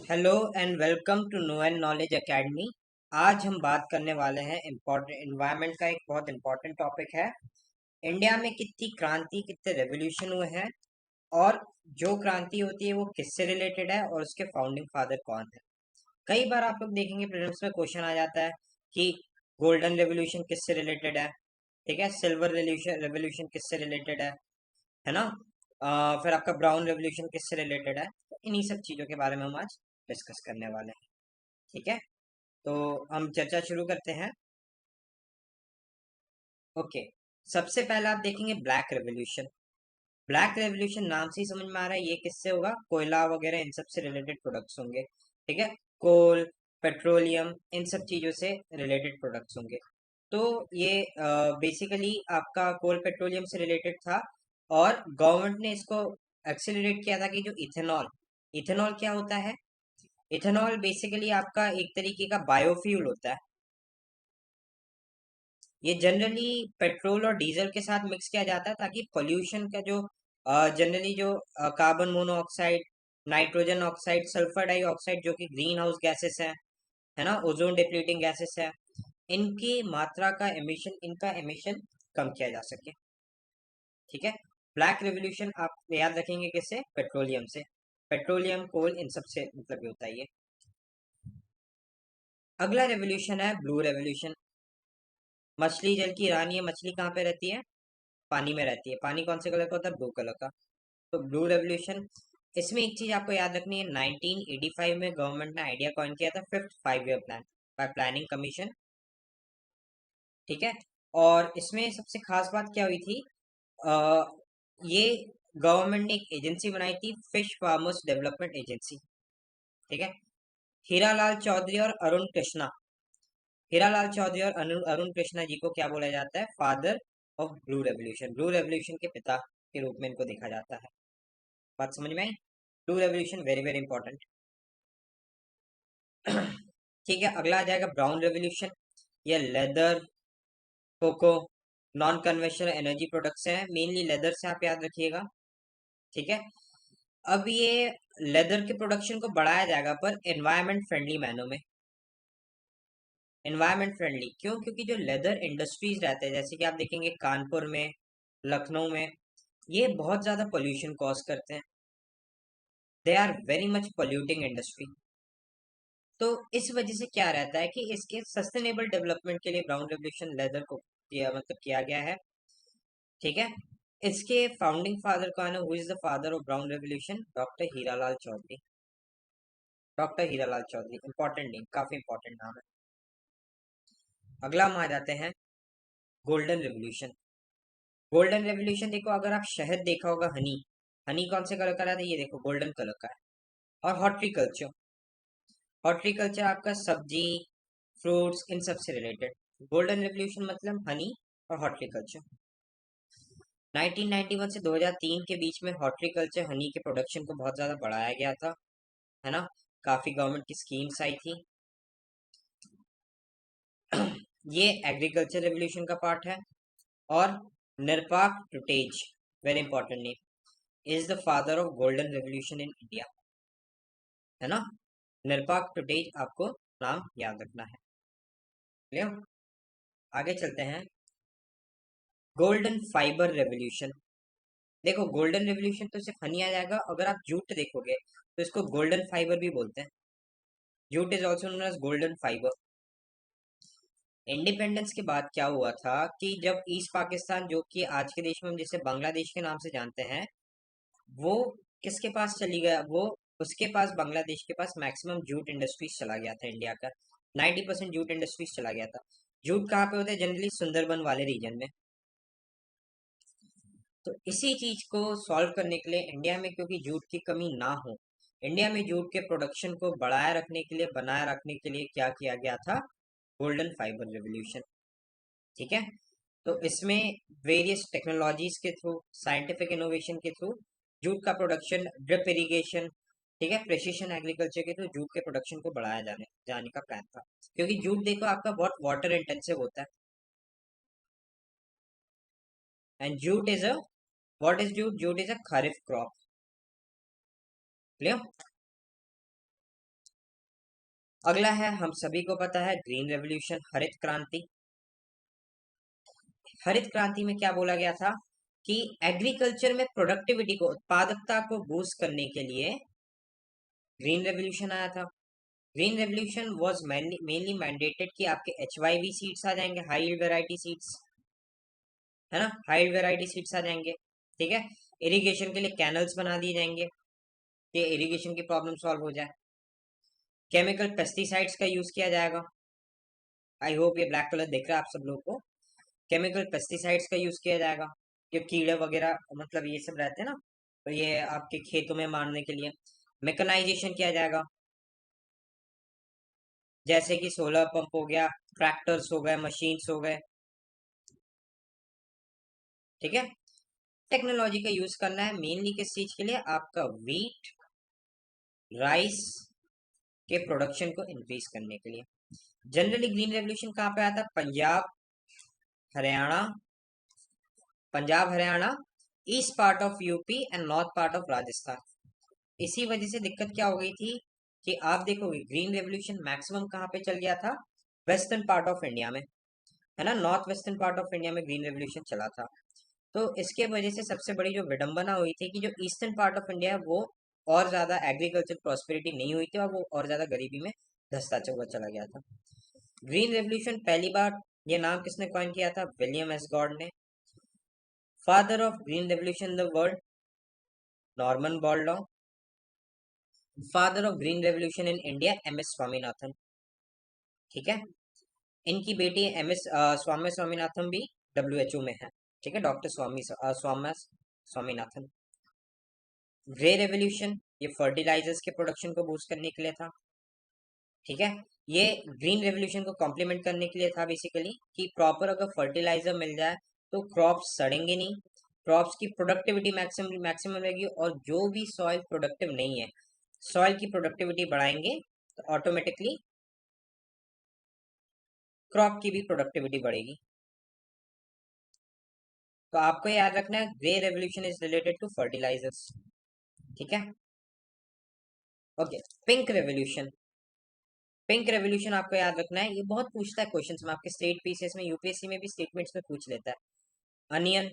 Hello and welcome to no and knowledge academy. आज हम बात करने वाले हैं इम्पोर्टेंट इन्वायरमेंट का। एक बहुत इम्पोर्टेंट टॉपिक है। इंडिया में कितनी क्रांति कितने रेवोल्यूशन हुए हैं, और जो क्रांति होती है वो किससे रिलेटेड है, और उसके फाउंडिंग फादर कौन है। कई बार आप लोग देखेंगे प्रीलिम्स में क्वेश्चन आ जाता है कि गोल्डन रेवोल्यूशन किससे रिलेटेड है, ठीक है, सिल्वर रेवोल्यूशन रेवोल्यूशन किससे रिलेटेड है ना। फिर आपका ब्राउन रेवोल्यूशन किससे रिलेटेड है। तो इन्हीं सब चीज़ों के बारे में हम आज डिस्कस करने वाले हैं, ठीक है। तो हम चर्चा शुरू करते हैं। ओके, सबसे पहले आप देखेंगे ब्लैक रेवोल्यूशन। ब्लैक रेवोल्यूशन नाम से ही समझ में आ रहा है ये किससे होगा, कोयला वगैरह इन सब से रिलेटेड प्रोडक्ट्स होंगे, ठीक है। कोल, पेट्रोलियम, इन सब चीज़ों से रिलेटेड प्रोडक्ट्स होंगे। तो ये बेसिकली आपका कोल पेट्रोलियम से रिलेटेड था, और गवर्नमेंट ने इसको एक्सेलरेट किया था कि जो इथेनॉल, इथेनॉल क्या होता है। इथेनॉल बेसिकली आपका एक तरीके का बायोफ्यूल होता है। ये जनरली पेट्रोल और डीजल के साथ मिक्स किया जाता है ताकि पोल्यूशन का जो जनरली जो carbon monoxide, nitrogen oxide, sulphur dioxide जो कि ग्रीन हाउस गैसेस हैं, है ना, ओजोन डिप्लीटिंग गैसेस है, इनकी मात्रा का एमिशन, इनका एमिशन कम किया जा सके, ठीक है। ब्लैक रेवोल्यूशन आप याद रखेंगे किससे, पेट्रोलियम से। पेट्रोलियम, कोल, इन सब से मतलब ये होता है ये। अगला रेवोल्यूशन है ब्लू रेवोल्यूशन। मछली जल की रानी है, मछली कहाँ पे रहती है, पानी में रहती है। पानी कौन से कलर का होता है, ब्लू कलर का। तो ब्लू रेवोल्यूशन। इसमें एक चीज आपको याद रखनी है, 1985 में गवर्नमेंट ने आइडिया कॉइन किया था, fifth 5 year plan bye planning commission, ठीक है। और इसमें सबसे खास बात क्या हुई थी, आ, ये गवर्नमेंट ने एक एजेंसी बनाई थी, फिश फार्मर्स डेवलपमेंट एजेंसी, ठीक है। हीरालाल चौधरी और अरुण कृष्णा, हीरालाल चौधरी और अरुण कृष्णा जी को क्या बोला जाता है, father of blue revolution. Blue revolution के पिता के रूप में इनको देखा जाता है। बात समझ में आई। Blue revolution very very important. ठीक है, अगला आ जाएगा ब्राउन रेवोल्यूशन। ये leather, cocoa, non conventional energy products हैं, मेनली लेदर से आप याद रखिएगा, ठीक है। अब ये लेदर के प्रोडक्शन को बढ़ाया जाएगा, पर एनवायरमेंट फ्रेंडली मैनर में। एनवायरमेंट फ्रेंडली क्यों, क्योंकि जो लेदर इंडस्ट्रीज रहते हैं, जैसे कि आप देखेंगे कानपुर में, लखनऊ में, ये बहुत ज्यादा पोल्यूशन कॉज करते हैं। They are very much polluting industry. तो इस वजह से क्या रहता है कि इसके सस्टेनेबल डेवलपमेंट के लिए ब्राउन रेवोल्यूशन लेदर को किया, मतलब किया गया है, ठीक है। इसके फाउंडिंग फादर कौन है, who is the father of brown revolution, doctor Hiralal Chaudhary. Doctor Hiralal Chaudhary important name, काफी इंपॉर्टेंट नाम है। अगला हम आ जाते हैं गोल्डन रेवोल्यूशन। गोल्डन रेवोल्यूशन देखो, अगर आप शहद देखा होगा, हनी, हनी कौन से कलर का रहता है, ये देखो गोल्डन कलर का है। और हॉर्टिकल्चर, हॉर्टिकल्चर आपका सब्जी, फ्रूट्स, इन सब से रिलेटेड। गोल्डन रेवोल्यूशन मतलब हनी और हॉर्टिकल्चर। 1991 से 2003 के बीच में हॉर्टिकल्चर, हनी के प्रोडक्शन को बहुत ज़्यादा बढ़ाया गया था, है ना। काफ़ी गवर्नमेंट की स्कीम्स आई थी। ये एग्रीकल्चर रेवोल्यूशन का पार्ट है। और Nirpakh Tutej, very important name, is the father of golden revolution in India, है ना। निरपाक टुटेज आपको नाम याद रखना है, क्लियर। आगे चलते हैं, गोल्डन फाइबर रेवोल्यूशन। देखो गोल्डन रेवोल्यूशन तो सिर्फ हनी आ जाएगा, अगर आप जूट देखोगे तो इसको गोल्डन फाइबर भी बोलते हैं। Jute is also known as golden fibre. Independence के बाद क्या हुआ था कि जब ईस्ट पाकिस्तान, जो कि आज के देश में हम जिसे बांग्लादेश के नाम से जानते हैं, वो किसके पास चली गया, वो उसके पास, बांग्लादेश के पास मैक्सिमम जूट इंडस्ट्रीज चला गया था। इंडिया का 90% जूट इंडस्ट्रीज चला गया था। जूट कहाँ पे होता है, जनरली सुंदरबन वाले रीजन में। तो इसी चीज को सॉल्व करने के लिए इंडिया में, क्योंकि जूट की कमी ना हो, इंडिया में जूट के प्रोडक्शन को बढ़ाए रखने के लिए, बनाए रखने के लिए क्या किया गया था, गोल्डन फाइबर रेवोल्यूशन, ठीक है। तो इसमें वेरियस टेक्नोलॉजीज के थ्रू, साइंटिफिक इनोवेशन के थ्रू जूट का प्रोडक्शन, ड्रिप इरिगेशन, ठीक है, प्रेसिशन एग्रीकल्चर के थ्रू जूट के प्रोडक्शन को बढ़ाया जाने जाने का प्लान था। क्योंकि जूट देखो आपका बहुत वाटर इंटेंसिव होता है, and jute is a, what is jute, jute is a kharif crop, clear. अगला है, हम सभी को पता है, ग्रीन रेवोल्यूशन, हरित क्रांति। हरित क्रांति में क्या बोला गया था कि एग्रीकल्चर में प्रोडक्टिविटी को, उत्पादकता को बूस्ट करने के लिए ग्रीन रेवोल्यूशन आया था। Green revolution was mainly mandated कि आपके HYV सीड्स आ जाएंगे, हाई यील्ड वैरायटी सीड्स, है ना, हाई यील्ड वैरायटी सीड्स आ जाएंगे। ठीक है, इरिगेशन के लिए कैनल्स बना दिए जाएंगे कि इरिगेशन की प्रॉब्लम सॉल्व हो जाए। केमिकल पेस्टिसाइड्स का यूज किया जाएगा। आई होप ये ब्लैक कलर दिख रहा है आप सब लोग को। केमिकल पेस्टिसाइड्स का यूज किया जाएगा, जो कीड़े वगैरह मतलब ये सब रहते हैं ना, तो ये आपके खेतों में मारने के लिए। मैकेनाइजेशन किया जाएगा, जैसे कि सोलर पंप हो गया, ट्रैक्टर्स हो गए, मशीन्स हो गए। ठीक है, टेक्नोलॉजी का यूज करना है मेनली किस चीज के लिए, आपका वीट, राइस के प्रोडक्शन को इंक्रीज करने के लिए। जनरली ग्रीन रेवोल्यूशन कहाँ पे आया था, Haryana Punjab Haryana, east part of UP and north part of Rajasthan. इसी वजह से दिक्कत क्या हो गई थी कि आप देखोगे ग्रीन रेवोल्यूशन मैक्सिमम कहाँ पे चल गया था, वेस्टर्न पार्ट ऑफ इंडिया में, है ना, north western part of India में ग्रीन रेवोल्यूशन चला था। तो इसके वजह से सबसे बड़ी जो विडंबना हुई थी कि जो ईस्टर्न पार्ट ऑफ इंडिया है वो और ज्यादा एग्रीकल्चर प्रॉस्पेरिटी नहीं हुई थी और वो और ज्यादा गरीबी में धंसता हुआ चला गया था। ग्रीन रेवोल्यूशन पहली बार ये नाम किसने कॉइन किया था, विलियम एस गॉड ने। Father of green revolution the world, Norman Borlaug. Father of green revolution in India, MS Swaminathan. ठीक है, इनकी बेटी MS स्वामीनाथन भी WHO में है। ठीक है, डॉक्टर स्वामीनाथन। ग्रे रेवोल्यूशन, ये फर्टिलाइजर्स के प्रोडक्शन को बूस्ट करने के लिए था। ठीक है, ये ग्रीन रेवोल्यूशन को कॉम्प्लीमेंट करने के लिए था बेसिकली, कि प्रॉपर अगर फर्टिलाइजर मिल जाए तो क्रॉप्स सड़ेंगे नहीं, क्रॉप्स की प्रोडक्टिविटी मैक्सिमम मैक्सिमम रहेगी, और जो भी सॉइल प्रोडक्टिव नहीं है, सॉइल की प्रोडक्टिविटी बढ़ाएंगे तो ऑटोमेटिकली क्रॉप की भी प्रोडक्टिविटी बढ़ेगी। तो आपको याद रखना है, grey revolution is related to fertilisers. ठीक है, okay. Pink revolution, pink revolution आपको याद रखना है, ये बहुत पूछता है क्वेश्चंस में, आपके स्टेट पीसीएस में, यूपीएससी में भी स्टेटमेंट्स में पूछ लेता है। अनियन,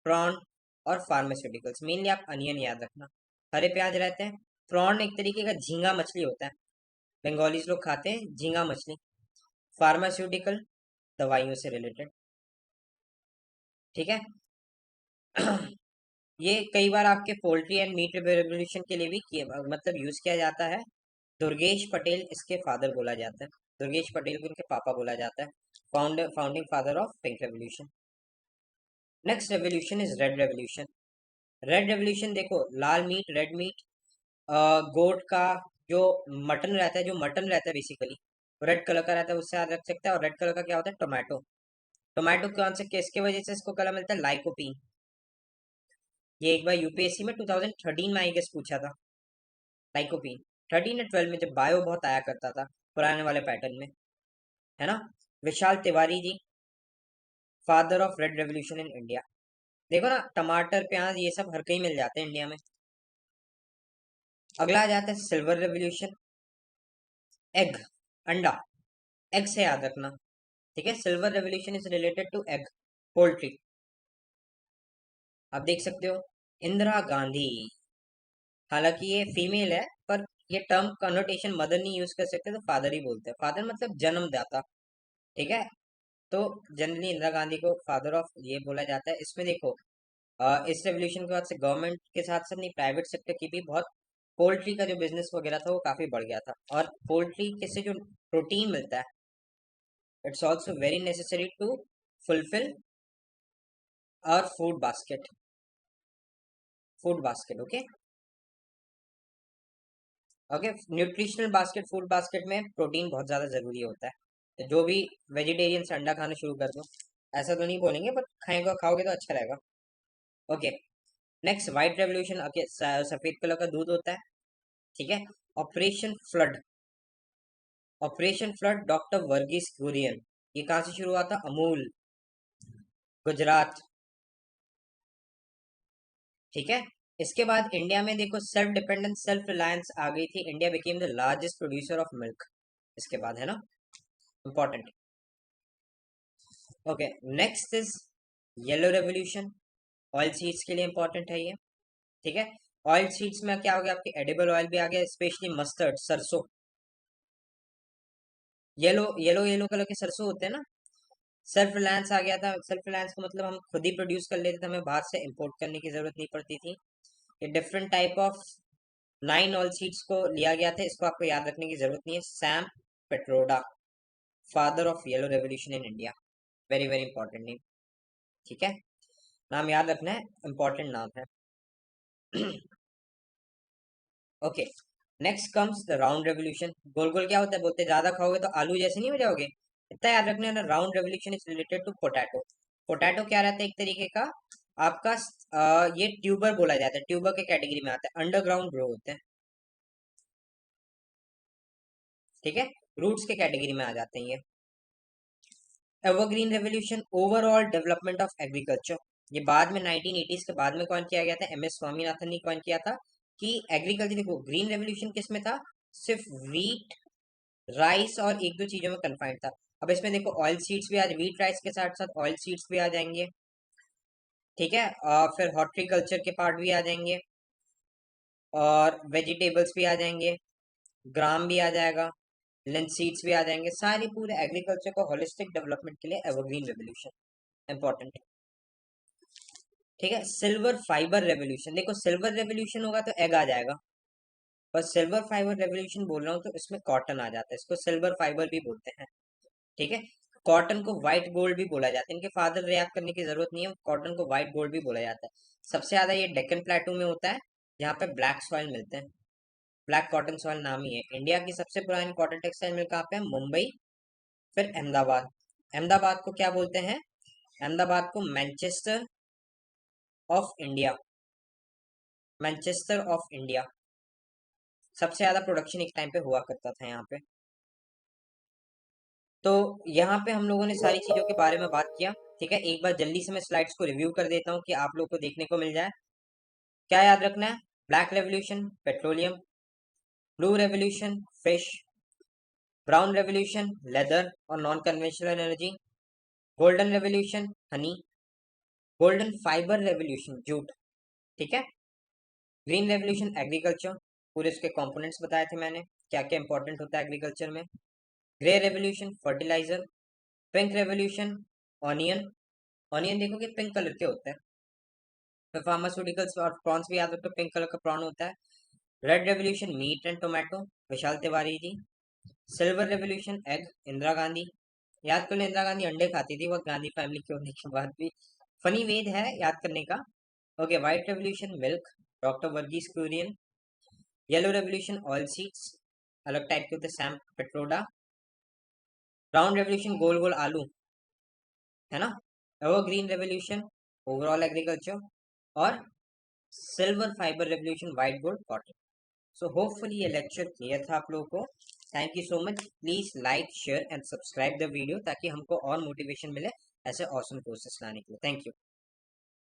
प्रॉन और फार्मास्यूटिकल्स, मेनली आप अनियन याद रखना। हरे प्याज रहते हैं। प्रॉन एक तरीके का झींगा मछली होता है, बंगालीज लोग खाते हैं झींगा मछली। फार्मास्यूटिकल, दवाइयों से रिलेटेड। ठीक है, ये कई बार आपके पोल्ट्री एंड मीट रेवोल्यूशन के लिए भी मतलब यूज किया जाता है। दुर्गेश पटेल इसके फादर बोला जाता है, दुर्गेश पटेल को इनके पापा बोला जाता है, founding father of pink revolution. Next revolution is red revolution. Red revolution देखो, लाल मीट, रेड मीट, गोट का जो मटन रहता है, जो मटन रहता है बेसिकली रेड कलर का रहता है, उससे याद रख सकता है। और रेड कलर का क्या होता है, टोमेटो। टोमेटो कौन से किसके वजह से इसको कलर मिलता है, लाइकोपीन। ये एक बार यूपीएससी में 2013 में आई गेस पूछा था, लाइकोपीन। 13 या 12 में, जब बायो बहुत आया करता था पुराने वाले पैटर्न में, है ना। Vishal Tiwari ji, father of red revolution in India. देखो ना, टमाटर, प्याज, ये सब हर कहीं मिल जाते हैं इंडिया में। अगला आ जाता है सिल्वर रेवोल्यूशन। एग, अंडा, एग से याद रखना। ठीक है, silver revolution is related to egg, poultry. आप देख सकते हो, इंदिरा गांधी, हालांकि ये फीमेल है, पर ये टर्म कनोटेशन मदर नहीं यूज कर सकते, तो फादर ही बोलते हैं। फादर मतलब जन्मदाता। ठीक है, तो जनरली इंदिरा गांधी को फादर ऑफ ये बोला जाता है। इसमें देखो, इस रेवोल्यूशन के बाद से गवर्नमेंट के साथ साथ नहीं, प्राइवेट सेक्टर की भी बहुत, पोल्ट्री का जो बिजनेस वगैरह था वो काफी बढ़ गया था। और पोल्ट्री के से जो प्रोटीन मिलता है, it's also very necessary to fulfil our food basket. Okay, okay, nutritional basket, food basket में प्रोटीन बहुत ज़्यादा ज़रूरी होता है। तो जो भी वेजिटेरियंस अंडा खाना शुरू कर दो, ऐसा तो नहीं बोलेंगे, बट खाएगा, खाओगे तो अच्छा रहेगा। Okay, next white revolution. Okay, सफ़ेद कलर का दूध होता है। ठीक है, operation flood, operation flood, doctor Verghese Kurien. ये कहाँ से शुरू हुआ था, अमूल, गुजरात। ठीक है, इसके बाद इंडिया में देखो, सेल्फ डिपेंडेंस, सेल्फ रिलायंस आ गई थी। India became the largest producer of milk. इसके बाद, है ना, important. Okay, next is yellow revolution. Oil seeds के लिए इंपॉर्टेंट है ये, ठीक है। ऑयल सीड्स में क्या हो गया, आपके एडिबल ऑयल भी आ गया, स्पेशली मस्टर्ड, सरसों। येलो येलो येलो कलर के सरसों होते हैं ना। सेल्फ रिलायंस आ गया था। सेल्फ रिलायंस का मतलब हम खुद ही प्रोड्यूस कर लेते थे, हमें बाहर से इंपोर्ट करने की जरूरत नहीं पड़ती थी। ये different type of 9 oil seeds को लिया गया था, इसको आपको याद रखने की जरूरत नहीं है। Sam Pitroda, father of yellow revolution in India, very very important name, ठीक है। नाम याद रखना है, इंपॉर्टेंट नाम है। Okay, next comes the round revolution. गोल गोल क्या होता है, बोलते ज्यादा खाओगे तो आलू जैसे नहीं हो जाओगे, इतना याद रखना है ना। Round revolution is related to potato. Potato क्या रहता है, एक तरीके का आपका ये ट्यूबर बोला जाता है, ट्यूबर के कैटेगरी में आता है, अंडरग्राउंड ग्रो होते हैं, ठीक है, रूट्स के कैटेगरी में आ जाते हैं ये। Evergreen revolution, overall development of agriculture. ये बाद में 1980s के बाद में कौन किया गया था, एम एस स्वामीनाथन ने कौन किया था कि एग्रीकल्चर, देखो ग्रीन रेवोल्यूशन किस में था, सिर्फ वीट राइस और एक दो चीजों में कन्फाइंड था। अब इसमें देखो ऑयल सीड्स भी आ, वीट राइस के साथ साथ ऑयल सीड्स भी आ जाएंगे, ठीक है। फिर हॉर्टिकल्चर के पार्ट भी आ जाएंगे, और वेजिटेबल्स भी आ जाएंगे, ग्राम भी आ जाएगा, लिंसीड्स भी आ जाएंगे, सारे पूरे एग्रीकल्चर को होलिस्टिक डेवलपमेंट के लिए एवरग्रीन रेवोल्यूशन इंपॉर्टेंट है, ठीक है। सिल्वर फाइबर रेवोल्यूशन, देखो सिल्वर रेवोल्यूशन होगा तो एग आ जाएगा, पर सिल्वर फाइबर रेवोल्यूशन बोल रहा हूँ तो इसमें कॉटन आ जाता है, इसको सिल्वर फाइबर भी बोलते हैं, ठीक है। कॉटन को व्हाइट गोल्ड भी बोला जाता है, इनके फादर रिएक्ट करने की जरूरत नहीं है, कॉटन को व्हाइट गोल्ड भी बोला जाता है। सबसे ज्यादा ये डेक्कन प्लेटू में होता है, जहाँ पे ब्लैक सॉइल मिलते हैं, ब्लैक कॉटन सॉइल नाम ही है। इंडिया की सबसे पुरानी कॉटन टेक्सटाइल मिल कहाँ पे है, मुंबई, फिर अहमदाबाद। अहमदाबाद को क्या बोलते हैं, अहमदाबाद को Manchester of India, Manchester of India. सबसे ज्यादा प्रोडक्शन एक टाइम पे हुआ करता था यहाँ पे। तो यहाँ पे हम लोगों ने सारी चीजों के बारे में बात किया, ठीक है। एक बार जल्दी से मैं स्लाइड्स को रिव्यू कर देता हूँ कि आप लोग को देखने को मिल जाए। क्या याद रखना है, black revolution petroleum, blue revolution fish, brown revolution leather और non conventional energy, golden revolution honey, golden fibre revolution jute, ठीक है। ग्रीन रेवोल्यूशन एग्रीकल्चर, पूरे उसके कंपोनेंट्स बताए थे मैंने, क्या क्या इंपॉर्टेंट होता है एग्रीकल्चर में। Grey revolution fertiliser, pink revolution onion, onion देखो कि पिंक कलर के होते हैं। फिर फार्मास्यूटिकल्स और प्रॉन्स भी याद रखो, पिंक कलर का प्रॉन होता है। Red revolution meat and tomato, Vishal Tiwari ji. Silver revolution egg, Indira Gandhi. याद कर लो, इंदिरा गांधी अंडे खाती थी वो गांधी फैमिली के होने के बाद भी, फनी वेद है याद करने का। Okay, white revolution milk, doctor Verghese Kurien. Yellow revolution oil seeds, अलग टाइप के होते हैं, सैम पेट्रोडा। ब्राउन रेवोल्यूशन गोल गोल आलू, है ना। एवरग्रीन रेवोल्यूशन ओवरऑल एग्रीकल्चर, और silver fibre revolution white gold cotton. So hopefully ये लेक्चर क्लियर था आप लोगों को। Thank you so much, please like share and subscribe the video, ताकि हमको और मोटिवेशन मिले ऐसे ऑसम कोर्सेस लाने के लिए। Thank you.